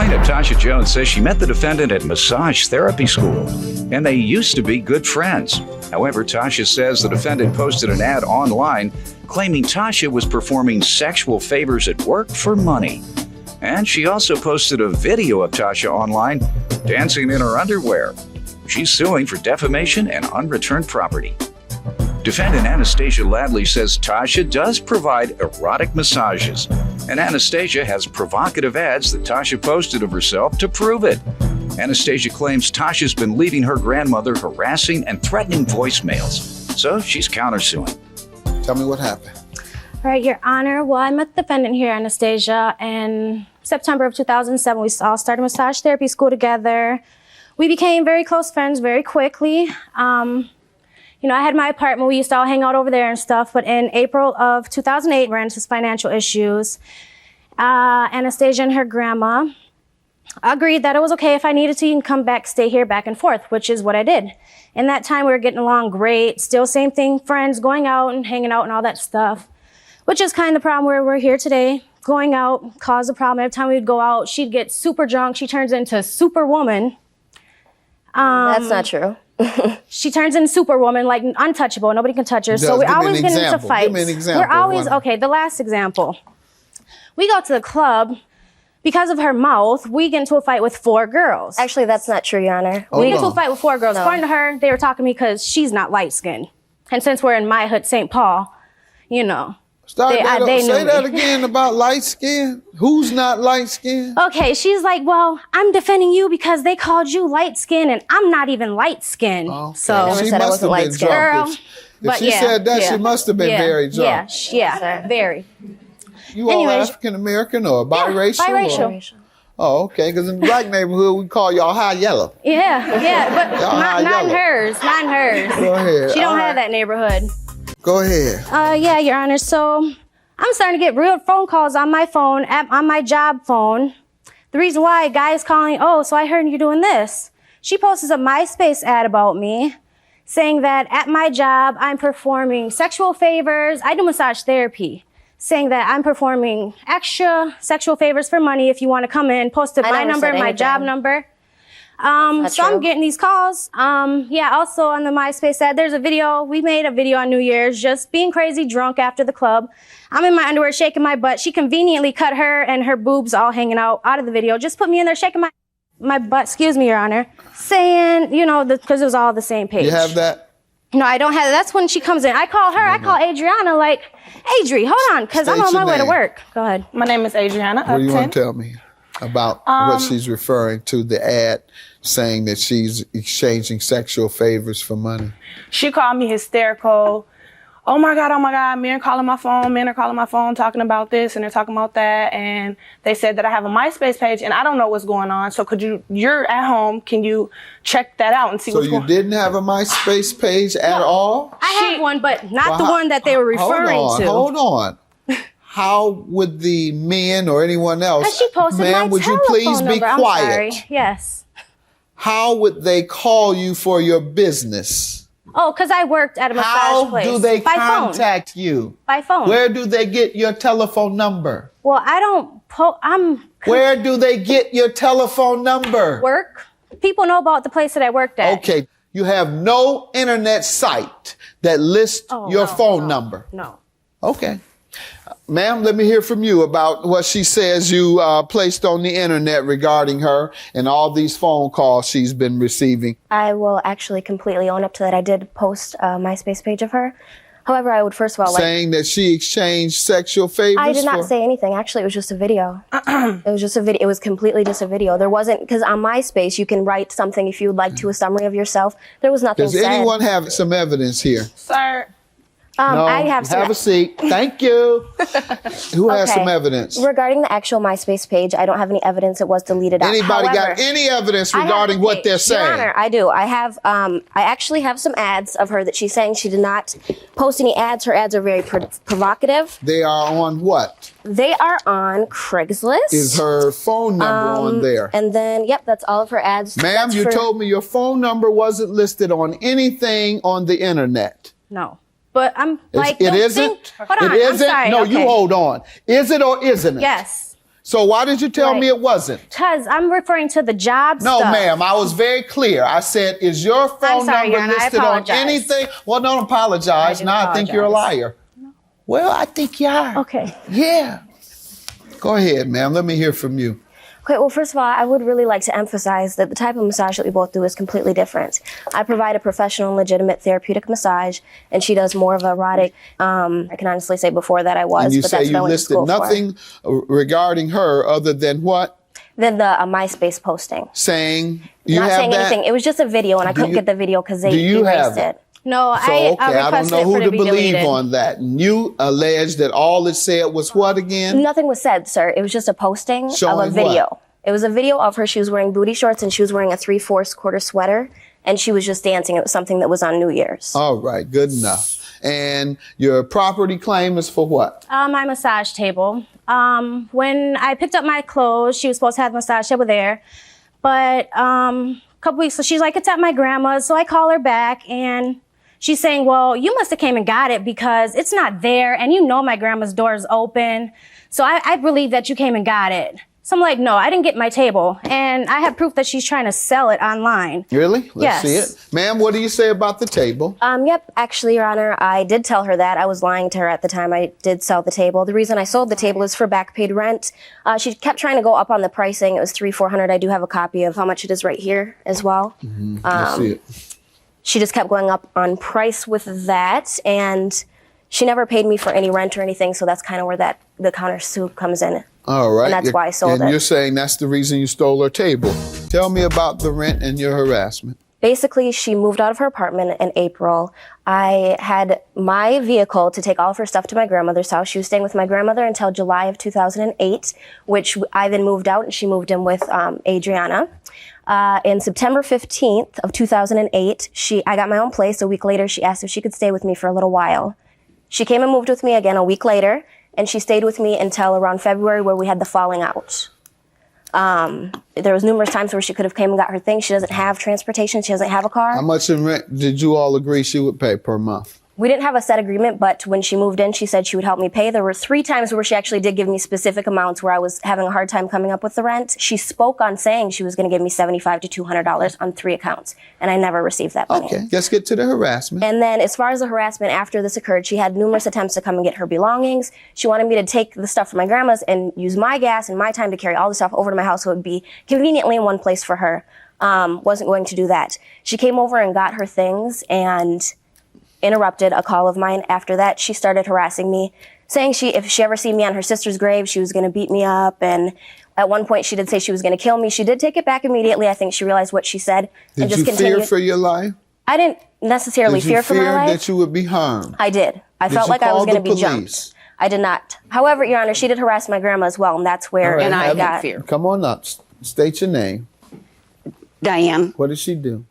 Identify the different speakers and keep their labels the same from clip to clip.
Speaker 1: Plaintiff Tasha Jones says she met the defendant at massage therapy school, and they used to be good friends. However, Tasha says the defendant posted an ad online claiming Tasha was performing sexual favors at work for money. And she also posted a video of Tasha online dancing in her underwear. She's suing for defamation and unreturned property. Defendant Anastasia Ladley says Tasha does provide erotic massages, and Anastasia has provocative ads that Tasha posted of herself to prove it. Anastasia claims Tasha's been leaving her grandmother harassing and threatening voicemails, so she's countersuing.
Speaker 2: Tell me what happened.
Speaker 3: All right, Your Honor. Well, I met the defendant here, Anastasia, in September of 2007. We all started massage therapy school together. We became very close friends very quickly. I had my apartment. We used to all hang out over there and stuff. But in April of 2008, we ran into financial issues. Anastasia and her grandma agreed that it was okay if I needed to come back, stay here back and forth, which is what I did. In that time, we were getting along great. Still same thing, friends, going out and hanging out and all that stuff, which is kind of the problem where we're here today. Going out caused a problem. Every time we'd go out, she'd get super drunk. She turns into Superwoman.
Speaker 4: That's not true.
Speaker 3: She turns into Superwoman, like untouchable. Nobody can touch her. So we always get into fights.
Speaker 2: Give me an example.
Speaker 3: We're always, okay, the last example. We go to the club. Because of her mouth, we get into a fight with 4 girls.
Speaker 4: Actually, that's not true, Your Honor.
Speaker 3: We get into a fight with 4 girls.
Speaker 4: No.
Speaker 3: According to her, they were talking to me because she's not light-skinned. And since we're in my hood, St. Paul,
Speaker 2: Say
Speaker 3: they
Speaker 2: that again about light skin. Who's not light skin?
Speaker 3: Okay, she's like, well, I'm defending you because they called you light-skinned and I'm not even light-skinned.
Speaker 2: Okay.
Speaker 3: So
Speaker 2: She
Speaker 4: said I
Speaker 2: must
Speaker 4: wasn't
Speaker 2: have been
Speaker 4: light-skinned.
Speaker 2: drunk. If she said that, she must have been very drunk.
Speaker 3: Yeah, very.
Speaker 2: You all African American or biracial?
Speaker 3: Biracial.
Speaker 2: Oh, okay. Because in the black neighborhood, we call y'all high yellow.
Speaker 3: Yeah, but not in hers. Not in hers.
Speaker 2: Go ahead.
Speaker 3: She don't have that neighborhood.
Speaker 2: Go ahead.
Speaker 3: Yeah, Your Honor. So I'm starting to get real phone calls on my phone, on my job phone. The reason why a guy is calling, oh, so I heard you're doing this. She posts a MySpace ad about me saying that at my job, I'm performing sexual favors. I do massage therapy. Saying that I'm performing extra sexual favors for money if you want to come in, posted my number, my job number. So I'm getting these calls. Also on the MySpace ad, there's a video. We made a video on New Year's, just being crazy drunk after the club. I'm in my underwear shaking my butt. She conveniently cut her and her boobs all hanging out of the video. Just put me in there shaking my butt, excuse me, Your Honor. Saying, because it was all the same page.
Speaker 2: You have that?
Speaker 3: No, I don't have it. That's when she comes in. I call her. I call Adriana like, Adri, hold on, because I'm on my way to work. Go ahead.
Speaker 5: My name is Adriana.
Speaker 2: What do you want to tell me about what she's referring to, the ad saying that she's exchanging sexual favors for money?
Speaker 5: She called me hysterical. Oh my God, men are calling my phone talking about this and they're talking about that. And they said that I have a MySpace page and I don't know what's going on. So you're at home, can you check that out and see what's going on?
Speaker 2: So you didn't have a MySpace page at all?
Speaker 3: I had one, but not the one that they were referring to.
Speaker 2: Hold on. How would the men or anyone else,
Speaker 3: she posted
Speaker 2: ma'am,
Speaker 3: my
Speaker 2: would you
Speaker 3: telephone
Speaker 2: please be
Speaker 3: number.
Speaker 2: quiet?
Speaker 3: I'm sorry. Yes.
Speaker 2: How would they call you for your business?
Speaker 3: Oh, because I worked at a massage place.
Speaker 2: How do they
Speaker 3: By
Speaker 2: contact you?
Speaker 3: By phone.
Speaker 2: Where do they get your telephone number?
Speaker 3: Well, I don't
Speaker 2: Where do they get your telephone number?
Speaker 3: Work. People know about the place that I worked at.
Speaker 2: Okay. You have no internet site that lists your phone number?
Speaker 3: No.
Speaker 2: Okay. Ma'am, let me hear from you about what she says you placed on the internet regarding her and all these phone calls she's been receiving.
Speaker 4: I will actually completely own up to that. I did post a MySpace page of her. However, I would first of all
Speaker 2: saying that she exchanged sexual favors.
Speaker 4: I did not say anything. Actually, it was just a video. It was just a video. It was completely just a video. There wasn't, because on MySpace you can write something if you would like to, a summary of yourself. There was nothing said.
Speaker 2: Does anyone have some evidence here?
Speaker 5: Sir.
Speaker 2: No,
Speaker 4: I have
Speaker 2: a seat. Thank you. Who has some evidence?
Speaker 4: Regarding the actual MySpace page, I don't have any evidence it was deleted out.
Speaker 2: Anybody got any evidence regarding what they're saying?
Speaker 4: Your Honor, I do. I actually have some ads of her that she's saying she did not post any ads. Her ads are very provocative.
Speaker 2: They are on what?
Speaker 4: They are on Craigslist.
Speaker 2: Is her phone number on there?
Speaker 4: And then, yep, that's all of her ads.
Speaker 2: Ma'am, you told me your phone number wasn't listed on anything on the internet.
Speaker 3: No. But I'm like,
Speaker 2: it isn't?
Speaker 3: Hold on,
Speaker 2: it isn't?
Speaker 3: I'm sorry.
Speaker 2: No,
Speaker 3: okay.
Speaker 2: you hold on. Is it or isn't it?
Speaker 3: Yes.
Speaker 2: So why did you tell me it wasn't?
Speaker 3: Because I'm referring to the job
Speaker 2: No,
Speaker 3: stuff.
Speaker 2: ma'am, I was very clear. I said, is your phone
Speaker 3: sorry,
Speaker 2: number
Speaker 3: Your Honor, I
Speaker 2: listed on
Speaker 3: apologize.
Speaker 2: anything? Well, don't apologize. Now I think you're a liar. Well, I think you are.
Speaker 3: Okay.
Speaker 2: Yeah. Go ahead, ma'am. Let me hear from you.
Speaker 4: Okay, well, first of all, I would really like to emphasize that the type of massage that we both do is completely different. I provide a professional and legitimate therapeutic massage, and she does more of erotic. I can honestly say before that I was,
Speaker 2: And you
Speaker 4: but
Speaker 2: say
Speaker 4: that's what
Speaker 2: you
Speaker 4: I went to
Speaker 2: listed
Speaker 4: school
Speaker 2: nothing regarding her other than what?
Speaker 4: Then the MySpace posting.
Speaker 2: Saying you
Speaker 4: Not
Speaker 2: have
Speaker 4: saying
Speaker 2: that?
Speaker 4: anything. It was just a video, and I couldn't get the video because they
Speaker 2: do you
Speaker 4: erased
Speaker 2: have it?
Speaker 4: it.
Speaker 3: No,
Speaker 2: So,
Speaker 3: I
Speaker 2: okay, I don't
Speaker 3: requested
Speaker 2: know
Speaker 3: it for
Speaker 2: who
Speaker 3: to
Speaker 2: to
Speaker 3: be
Speaker 2: believe
Speaker 3: deleted.
Speaker 2: on that. And you allege that all it said was what again?
Speaker 4: Nothing was said, sir. It was just a posting of
Speaker 2: Showing
Speaker 4: a video.
Speaker 2: what?
Speaker 4: It was a video of her. She was wearing booty shorts and she was wearing a 3/4 quarter sweater, and she was just dancing. It was something that was on New Year's.
Speaker 2: All right, good enough. And your property claim is for what?
Speaker 3: My massage table. When I picked up my clothes, she was supposed to have the massage table there. But a couple weeks, so she's like, it's at my grandma's. So I call her back and she's saying, well, you must have came and got it because it's not there. And you know my grandma's door is open. So I believe that you came and got it. So I'm like, no, I didn't get my table. And I have proof that she's trying to sell it online.
Speaker 2: Really? Let's
Speaker 3: Yes.
Speaker 2: see it. Ma'am, what do you say about the table?
Speaker 4: Yep, actually, Your Honor, I did tell her that. I was lying to her at the time. I did sell the table. The reason I sold the table is for back paid rent. She kept trying to go up on the pricing. It was $300-$400. I do have a copy of how much it is right here as well.
Speaker 2: Let's see it.
Speaker 4: She just kept going up on price with that, and she never paid me for any rent or anything, so that's kind of where the countersue comes in.
Speaker 2: All right.
Speaker 4: And that's why I sold
Speaker 2: and
Speaker 4: it.
Speaker 2: you're saying that's the reason you stole her table. Tell me about the rent and your harassment.
Speaker 4: Basically, she moved out of her apartment in April. I had my vehicle to take all of her stuff to my grandmother's house. She was staying with my grandmother until July of 2008, which I then moved out and she moved in with Adriana. In September 15th of 2008, I got my own place. A week later, she asked if she could stay with me for a little while. She came and moved with me again a week later, and she stayed with me until around February where we had the falling out. There was numerous times where she could have came and got her things. She doesn't have transportation. She doesn't have a car.
Speaker 2: How much in rent did you all agree she would pay per month?
Speaker 4: We didn't have a set agreement, but when she moved in, she said she would help me pay. There were 3 times where she actually did give me specific amounts where I was having a hard time coming up with the rent. She spoke on saying she was going to give me $75 to $200 on 3 accounts, and I never received that money.
Speaker 2: Okay, let's get to the harassment.
Speaker 4: And then as far as the harassment after this occurred, she had numerous attempts to come and get her belongings. She wanted me to take the stuff from my grandma's and use my gas and my time to carry all the stuff over to my house so it would be conveniently in one place for her. Wasn't going to do that. She came over and got her things and interrupted a call of mine. After that, she started harassing me, saying if she ever see me on her sister's grave, she was going to beat me up. And at one point, she did say she was going to kill me. She did take it back immediately. I think she realized what she said.
Speaker 2: Did
Speaker 4: and just
Speaker 2: you
Speaker 4: continued.
Speaker 2: fear for your life?
Speaker 4: I didn't necessarily fear for my life.
Speaker 2: Did you fear that you would be harmed?
Speaker 4: I did. I felt
Speaker 2: you
Speaker 4: like I was
Speaker 2: call
Speaker 4: going to
Speaker 2: the
Speaker 4: be
Speaker 2: police?
Speaker 4: jumped. I did not. However, Your Honor, she did harass my grandma as well, and that's where
Speaker 2: All right,
Speaker 4: I
Speaker 2: have
Speaker 4: got
Speaker 2: it.
Speaker 6: fear.
Speaker 2: Come on up. State your name.
Speaker 6: Diane,
Speaker 2: What did she do?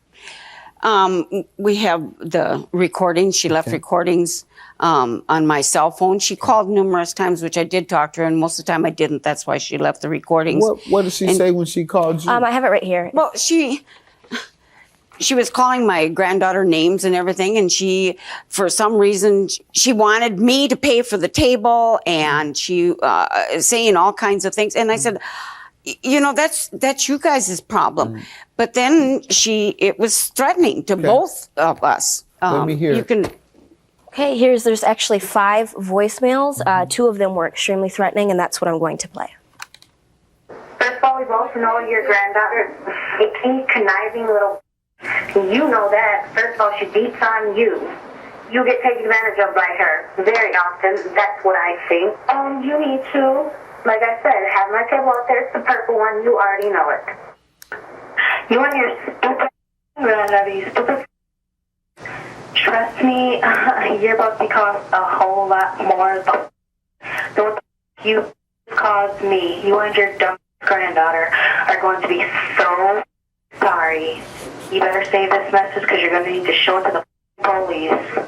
Speaker 6: we have the recordings. She left recordings on my cell phone. She called numerous times, which I did talk to her, and most of the time I didn't. That's why she left the recordings.
Speaker 2: What did she say when she called you?
Speaker 4: I have it right here.
Speaker 6: Well, she was calling my granddaughter names and everything, and she, for some reason, she wanted me to pay for the table, and she saying all kinds of things. And I said, you know, that's you guys' problem. But then it was threatening to both of us.
Speaker 2: Let me hear
Speaker 6: You
Speaker 2: it.
Speaker 6: can.
Speaker 4: Okay, there's actually 5 voicemails. 2 of them were extremely threatening, and that's what I'm going to play.
Speaker 7: First of all, we both know your granddaughter is a conniving little. You know that. First of all, she beats on you. You get taken advantage of by her very often. That's what I think. You need to, like I said, have my table out there. It's the purple one. You already know it. You and your stupid granddaughter, you stupid. Trust me, you're about to be caused a whole lot more than what you caused me. You and your dumb granddaughter are going to be so sorry. You better save this message because you're going to need to show it to the police.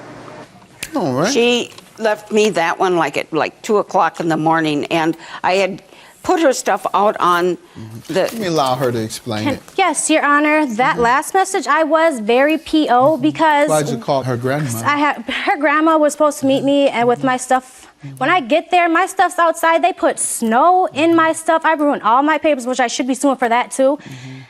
Speaker 2: All right.
Speaker 6: She left me that one at 2:00 in the morning, and I had put her stuff out on
Speaker 2: Let me allow her to explain it.
Speaker 3: Yes, Your Honor, that last message, I was very PO because
Speaker 2: Why'd you call her grandma?
Speaker 3: her grandma was supposed to meet me and with my stuff When I get there, my stuff's outside. They put snow in my stuff. I ruined all my papers, which I should be suing for that too.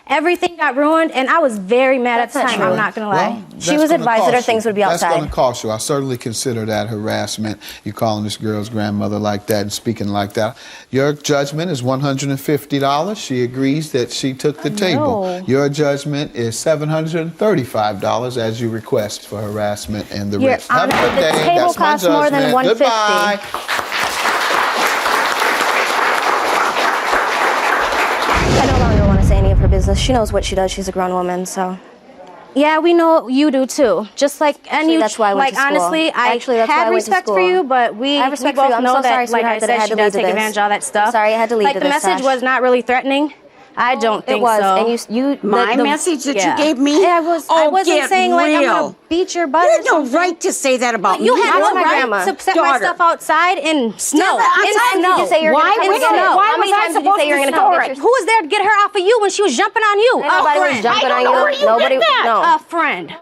Speaker 3: Everything got ruined, and I was very mad at the time. I'm not gonna lie.
Speaker 2: Well,
Speaker 4: She was advised that her things would be outside.
Speaker 2: That's going to cost you. I certainly consider that harassment. You calling this girl's grandmother like that and speaking like that. Your judgment is $150. She agrees that she took the table. Your judgment is $735 as you request for harassment and the rest. Have a good day.
Speaker 3: The table costs more than $150.
Speaker 2: Goodbye.
Speaker 4: I no longer want to say any of her business. She knows what she does. She's a grown woman, so.
Speaker 3: Yeah, we know you do too. Just like, and
Speaker 4: Actually,
Speaker 3: you,
Speaker 4: that's why I went
Speaker 3: like
Speaker 4: to school.
Speaker 3: honestly, I
Speaker 4: Actually, that's why I
Speaker 3: have
Speaker 4: went to
Speaker 3: respect for
Speaker 4: school.
Speaker 3: you, but we
Speaker 4: I have respect
Speaker 3: both
Speaker 4: for you. I'm
Speaker 3: know
Speaker 4: so
Speaker 3: that,
Speaker 4: sorry,
Speaker 3: like I
Speaker 4: sweetheart, that I
Speaker 3: said,
Speaker 4: had
Speaker 3: she
Speaker 4: to
Speaker 3: does
Speaker 4: lead to
Speaker 3: take
Speaker 4: this.
Speaker 3: advantage of all that stuff.
Speaker 4: I'm sorry, I had to lead
Speaker 3: like
Speaker 4: to
Speaker 3: the
Speaker 4: this,
Speaker 3: message
Speaker 4: Tash.
Speaker 3: was not really threatening. I don't think
Speaker 4: It was,
Speaker 3: so.
Speaker 4: and you
Speaker 6: My message that you gave me?
Speaker 3: I wasn't
Speaker 6: get
Speaker 3: saying like I'm
Speaker 6: real.
Speaker 3: gonna beat your butt.
Speaker 6: You
Speaker 3: or
Speaker 6: had no
Speaker 3: something.
Speaker 6: right to say that about
Speaker 3: You
Speaker 6: me.
Speaker 3: had
Speaker 4: That's
Speaker 3: no
Speaker 4: my
Speaker 3: right
Speaker 4: grandma.
Speaker 3: to set my
Speaker 6: Daughter.
Speaker 3: stuff outside in snow.
Speaker 6: outside?
Speaker 3: In
Speaker 4: Did
Speaker 3: snow.
Speaker 4: you say you were
Speaker 6: Why
Speaker 4: going to
Speaker 6: would
Speaker 4: come
Speaker 6: you-
Speaker 4: get her?
Speaker 6: why
Speaker 4: How many
Speaker 6: was I
Speaker 4: times did you
Speaker 6: supposed
Speaker 4: say you were
Speaker 6: to
Speaker 4: going to come
Speaker 6: store
Speaker 4: get
Speaker 6: it?
Speaker 4: your
Speaker 3: Who was there to get her off of you when she was jumping on you?
Speaker 4: Nobody was jumping
Speaker 6: I
Speaker 4: on
Speaker 6: don't know
Speaker 4: you.
Speaker 6: where you
Speaker 4: Nobody.
Speaker 6: get that.
Speaker 4: No.
Speaker 3: A friend.